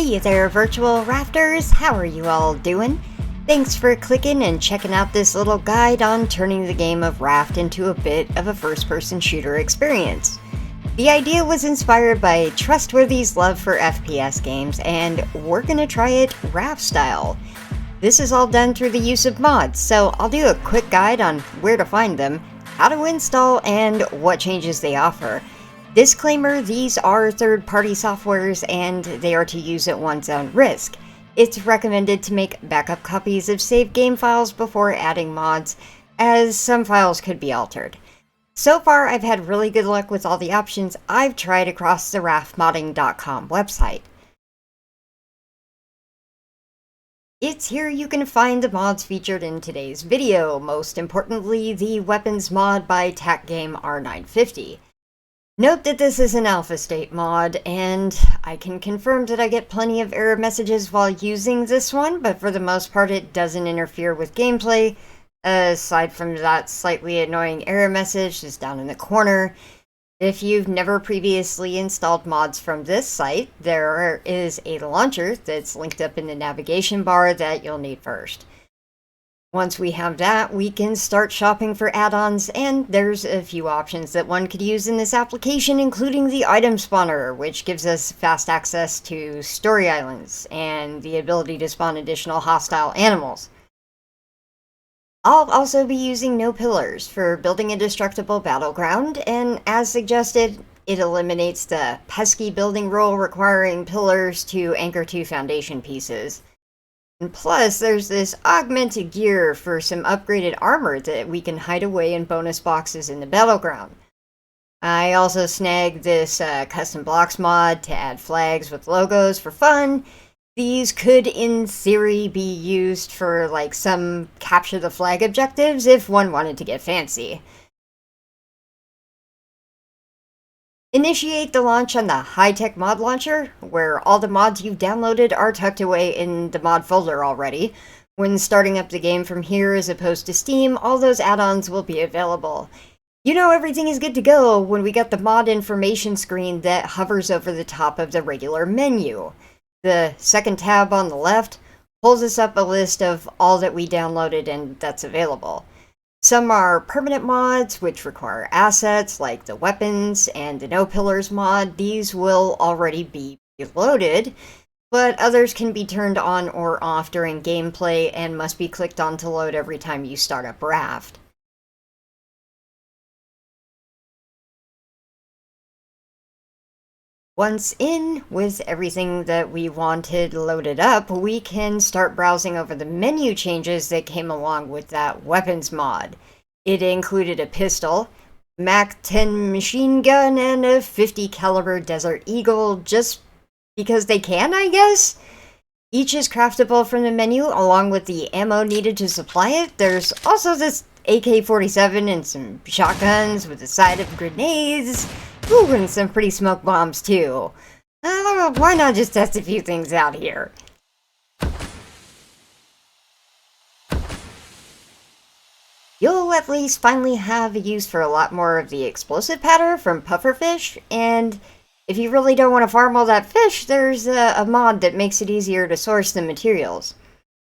Hey there, virtual rafters. How are you all doing? Thanks for clicking and checking out this little guide on turning the game of Raft into a bit of a first-person shooter experience. The idea was inspired by Trustworthy's love for FPS games, and we're gonna try it Raft style. This is all done through the use of mods, so I'll do a quick guide on where to find them, how to install, and what changes they offer. Disclaimer, these are third-party softwares and they are to use at one's own risk. It's recommended to make backup copies of saved game files before adding mods, as some files could be altered. So far, I've had really good luck with all the options I've tried across the raftmodding.com website. It's here you can find the mods featured in today's video, most importantly the weapons mod by TacGame R950. Note that this is an alpha state mod, and I can confirm that I get plenty of error messages while using this one, but for the most part it doesn't interfere with gameplay, aside from that slightly annoying error message just down in the corner. If you've never previously installed mods from this site, there is a launcher that's linked up in the navigation bar that you'll need first. Once we have that, we can start shopping for add-ons, and there's a few options that one could use in this application, including the item spawner, which gives us fast access to story islands, and the ability to spawn additional hostile animals. I'll also be using No Pillars for building a destructible battleground, and as suggested, it eliminates the pesky building rule requiring pillars to anchor two foundation pieces. And plus, there's this augmented gear for some upgraded armor that we can hide away in bonus boxes in the Battleground. I also snagged this custom blocks mod to add flags with logos for fun. These could, in theory, be used for like some capture the flag objectives if one wanted to get fancy. Initiate the launch on the high-tech mod launcher, where all the mods you've downloaded are tucked away in the mod folder already. When starting up the game from here as opposed to Steam, all those add-ons will be available. You know everything is good to go when we got the mod information screen that hovers over the top of the regular menu. The second tab on the left pulls us up a list of all that we downloaded and that's available. Some are permanent mods, which require assets like the weapons and the No Pillars mod. These will already be loaded, but others can be turned on or off during gameplay and must be clicked on to load every time you start up Raft. Once in, with everything that we wanted loaded up, we can start browsing over the menu changes that came along with that weapons mod. It included a pistol, MAC-10 machine gun, and a 50 caliber Desert Eagle, just because they can, I guess? Each is craftable from the menu, along with the ammo needed to supply it. There's also this AK-47 and some shotguns with a side of grenades. Ooh, and some pretty smoke bombs too. Why not just test a few things out here? You'll at least finally have a use for a lot more of the explosive powder from pufferfish, and if you really don't want to farm all that fish, there's a mod that makes it easier to source the materials.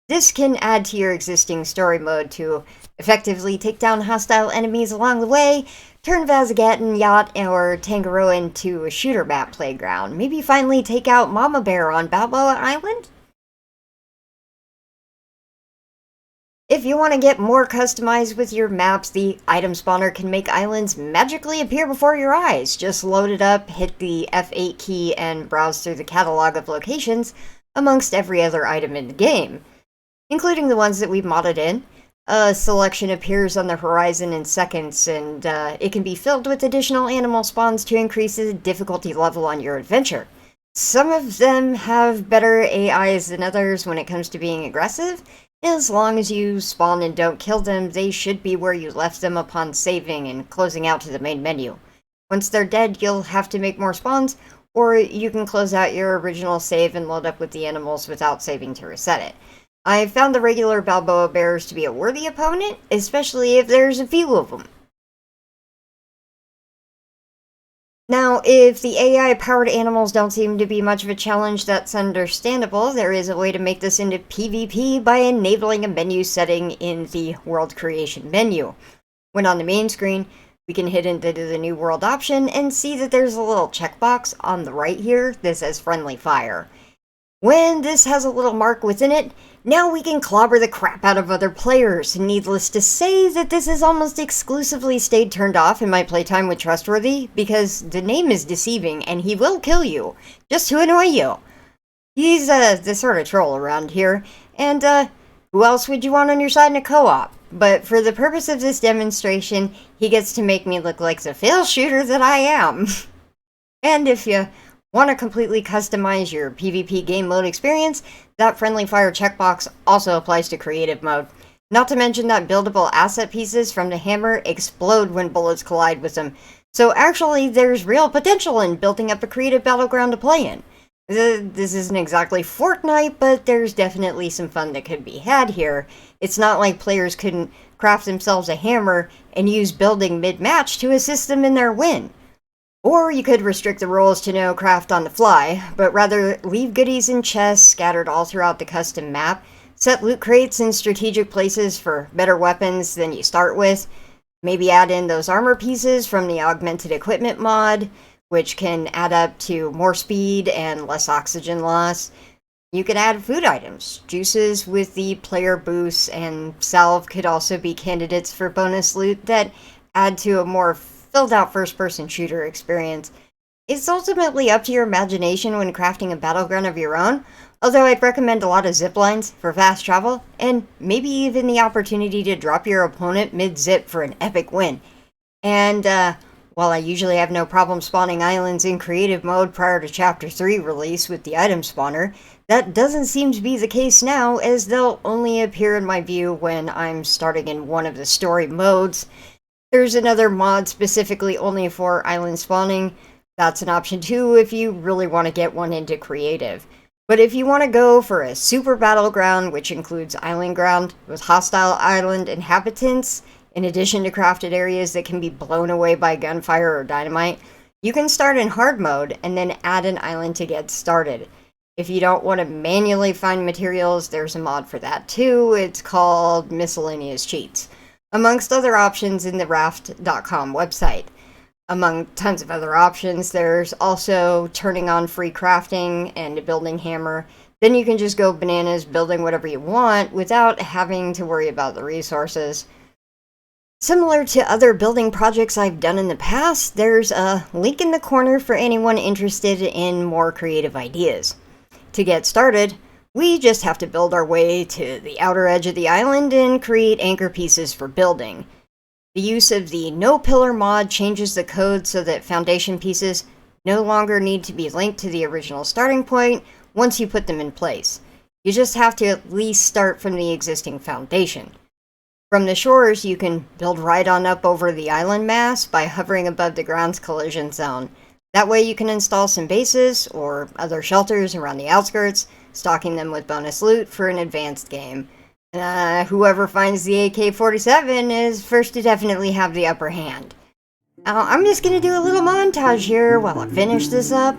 This can add to your existing story mode to effectively take down hostile enemies along the way, turn Vazagat Yacht or Tangaroa into a shooter map playground. Maybe finally take out Mama Bear on Balboa Island? If you want to get more customized with your maps, the item spawner can make islands magically appear before your eyes. Just load it up, hit the F8 key, and browse through the catalog of locations amongst every other item in the game, including the ones that we've modded in. A selection appears on the horizon in seconds, and it can be filled with additional animal spawns to increase the difficulty level on your adventure. Some of them have better AIs than others when it comes to being aggressive. As long as you spawn and don't kill them, they should be where you left them upon saving and closing out to the main menu. Once they're dead, you'll have to make more spawns, or you can close out your original save and load up with the animals without saving to reset it. I found the regular Balboa bears to be a worthy opponent, especially if there's a few of them. Now, if the AI-powered animals don't seem to be much of a challenge, that's understandable. There is a way to make this into PvP by enabling a menu setting in the World Creation menu. When on the main screen, we can hit into the New World option and see that there's a little checkbox on the right here that says Friendly Fire. When this has a little mark within it, now we can clobber the crap out of other players. Needless to say that this has almost exclusively stayed turned off in my playtime with Trustworthy, because the name is deceiving and he will kill you, just to annoy you. He's the sort of troll around here, and who else would you want on your side in a co-op? But for the purpose of this demonstration, he gets to make me look like the fail shooter that I am. And if you want to completely customize your PvP game mode experience, that Friendly Fire checkbox also applies to creative mode. Not to mention that buildable asset pieces from the hammer explode when bullets collide with them. So actually, there's real potential in building up a creative battleground to play in. This isn't exactly Fortnite, but there's definitely some fun that could be had here. It's not like players couldn't craft themselves a hammer and use building mid-match to assist them in their win. Or you could restrict the rules to no craft on the fly, but rather leave goodies in chests scattered all throughout the custom map, set loot crates in strategic places for better weapons than you start with, maybe add in those armor pieces from the augmented equipment mod, which can add up to more speed and less oxygen loss. You can add food items, juices with the player boosts, and salve could also be candidates for bonus loot that add to a more filled out first-person shooter experience. It's ultimately up to your imagination when crafting a battleground of your own, although I'd recommend a lot of zip lines for fast travel, and maybe even the opportunity to drop your opponent mid-zip for an epic win. And, while I usually have no problem spawning islands in creative mode prior to Chapter 3 release with the item spawner, that doesn't seem to be the case now, as they'll only appear in my view when I'm starting in one of the story modes. There's another mod specifically only for island spawning. That's an option too if you really want to get one into creative. But if you want to go for a super battleground, which includes island ground with hostile island inhabitants, in addition to crafted areas that can be blown away by gunfire or dynamite, you can start in hard mode and then add an island to get started. If you don't want to manually find materials, there's a mod for that too. It's called Miscellaneous Cheats, amongst other options in the Raft.com website. Among tons of other options, there's also turning on free crafting and a building hammer. Then you can just go bananas building whatever you want without having to worry about the resources. Similar to other building projects I've done in the past, there's a link in the corner for anyone interested in more creative ideas. To get started, we just have to build our way to the outer edge of the island and create anchor pieces for building. The use of the No Pillar mod changes the code so that foundation pieces no longer need to be linked to the original starting point once you put them in place. You just have to at least start from the existing foundation. From the shores, you can build right on up over the island mass by hovering above the ground's collision zone. That way you can install some bases or other shelters around the outskirts, stocking them with bonus loot for an advanced game. Whoever finds the AK-47 is first to definitely have the upper hand. Now, I'm just gonna do a little montage here while I finish this up.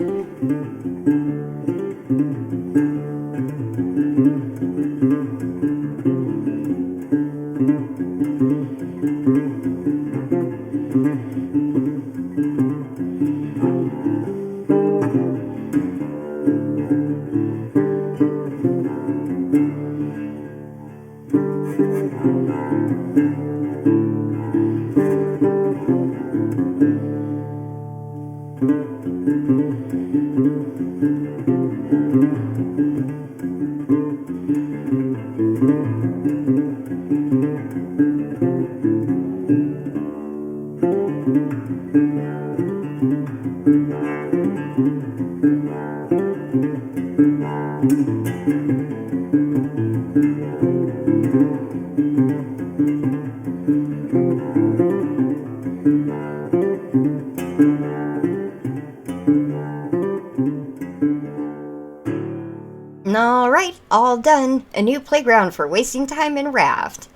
Alright, all done. A new playground for wasting time in Raft.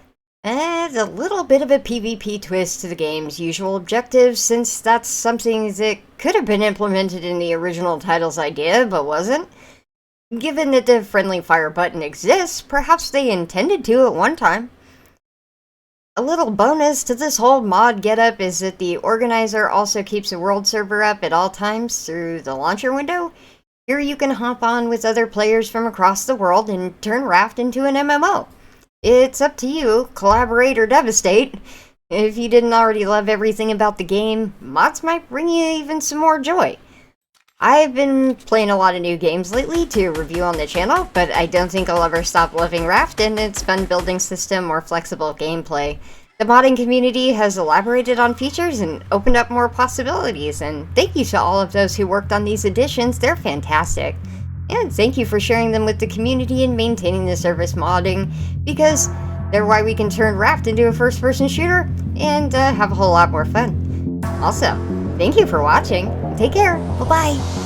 Add a little bit of a PvP twist to the game's usual objectives, since that's something that could have been implemented in the original title's idea, but wasn't. Given that the friendly fire button exists, perhaps they intended to at one time. A little bonus to this whole mod getup is that the organizer also keeps a world server up at all times through the launcher window. Here you can hop on with other players from across the world and turn Raft into an MMO. It's up to you, collaborate or devastate. If you didn't already love everything about the game, mods might bring you even some more joy. I've been playing a lot of new games lately to review on the channel, but I don't think I'll ever stop loving Raft and its fun building system or flexible gameplay. The modding community has elaborated on features and opened up more possibilities, and thank you to all of those who worked on these additions, they're fantastic. And thank you for sharing them with the community and maintaining the service modding, because they're why we can turn Raft into a first-person shooter and have a whole lot more fun. Also, thank you for watching. Take care. Bye-bye.